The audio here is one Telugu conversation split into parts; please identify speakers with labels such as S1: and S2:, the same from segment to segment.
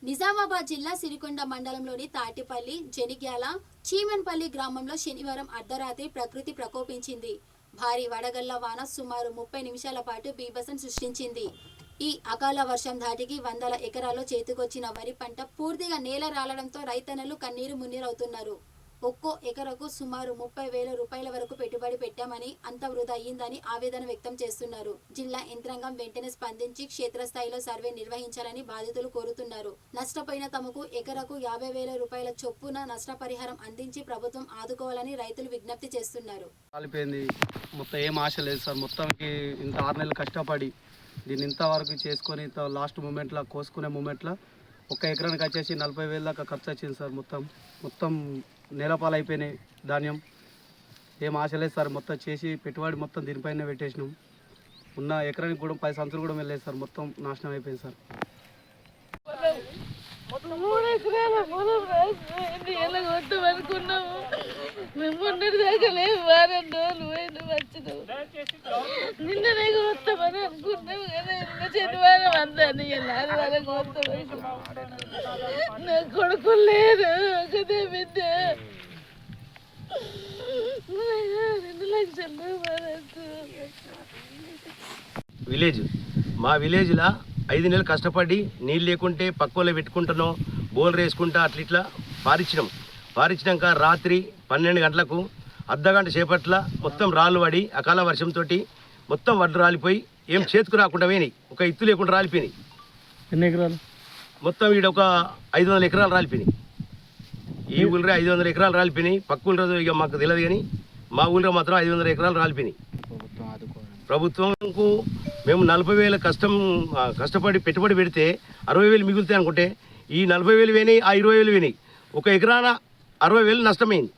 S1: నిజామాబాద్ జిల్లా సిరికొండ మండలంలోని తాటిపల్లి, జనిగ్యాల, చీమన్పల్లి గ్రామంలో శనివారం అర్ధరాత్రి ప్రకృతి ప్రకోపించింది. భారీ వడగళ్ల వాన సుమారు 30 నిమిషాల పాటు బీభత్సం సృష్టించింది. ఈ అకాల వర్షం ధాటికి వందల ఎకరాల్లో చేతికొచ్చిన వరి పంట పూర్తిగా నేల రాలడంతో రైతన్నలు కన్నీరు మున్నీరవుతున్నారు. ఒక్కో ఎకరకు సుమారు 30,000 రూపాయల వరకు పెట్టుబడి పెట్టామని, అంత వృధా అయ్యిందని ఆవేదన వ్యక్తం చేస్తున్నారు. జిల్లా యంత్రాంగం వెంటనే స్పందించి క్షేత్రస్థాయిలో సర్వే నిర్వహించాలని బాధితులు కోరుతున్నారు. నష్టపోయిన తమకు ఎకరకు 50,000 రూపాయల చొప్పున నష్టపరిహారం అందించి ప్రభుత్వం ఆదుకోవాలని రైతులు విజ్ఞప్తి చేస్తున్నారు.
S2: మొత్తం ఏం ఆశ లేదు సార్. మొత్తానికి ఇంత 6 నెలలు కష్టపడి దీన్ని ఇంతవరకు చేసుకొని లాస్ట్ మూమెంట్లో కోసుకునే మూమెంట్లో ఒక్క ఎకరానికి వచ్చేసి 40,000 దాకా ఖర్చు వచ్చింది సార్. మొత్తం నేలపాలైపోయినాయి ధాన్యం. ఏం ఆశ లేదు సార్. మొత్తం చేసి పెట్టుబడి మొత్తం దీనిపైన పెట్టేసినాం. ఉన్న ఎకరానికి కూడా 10 సంచులు కూడా వెళ్ళలేదు సార్. మొత్తం నాశనం అయిపోయింది సార్.
S3: నిన్ననే వస్తామని అనుకున్నాము కదా, శనివారం అందాన్ని ఆదివారం వస్తామని. నా కొడుకు లేరు, ఒకదే బిడ్డ. 2 లక్షలు
S4: విలేజ్ మా విలేజ్లో 5 నెలలు కష్టపడి నీళ్ళు లేకుంటే పక్కలో పెట్టుకుంటున్నాం, బోర్లు వేసుకుంటా అట్లా పారించినాక రాత్రి 12 గంటలకు అర్ధగంట సేపట్ల మొత్తం రాళ్ళు పడి అకాల వర్షంతో మొత్తం వడ్లు రాలిపోయి ఏం చేతికి రాకుండా పోయినాయి. ఒక ఇత్తు లేకుండా రాలిపోయినాయి.
S2: ఎన్ని ఎకరాలు?
S4: మొత్తం ఈడ ఒక 500 ఎకరాలు రాలిపోయినాయి. ఈ ఊళ్ళో 500 ఎకరాలు రాలిపోయినాయి. పక్క ఊళ్ళో ఇక మాకు తెలియదు, కానీ మా ఊళ్ళో మాత్రం 500 ఎకరాలు రాలిపోయినాయి. ప్రభుత్వంకు మేము 40,000 కష్టపడి పెట్టుబడి పెడితే 60,000 మిగులుతాయి అనుకుంటే ఈ 40,000 పోయినాయి, ఆ 20,000 పోయినాయి. ఒక ఎకరాన 60,000 నష్టమైంది.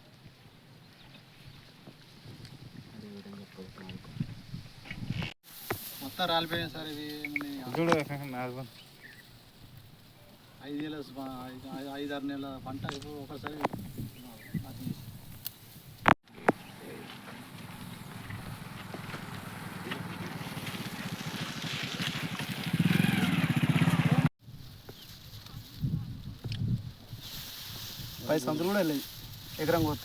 S2: మొత్తం రాలిపోయింది సార్. ఇది 5-6 నెలల పంట ఇప్పుడు ఒకసారి పై సంచులు కూడా వెళ్ళాయి ఎకరం కొత్త.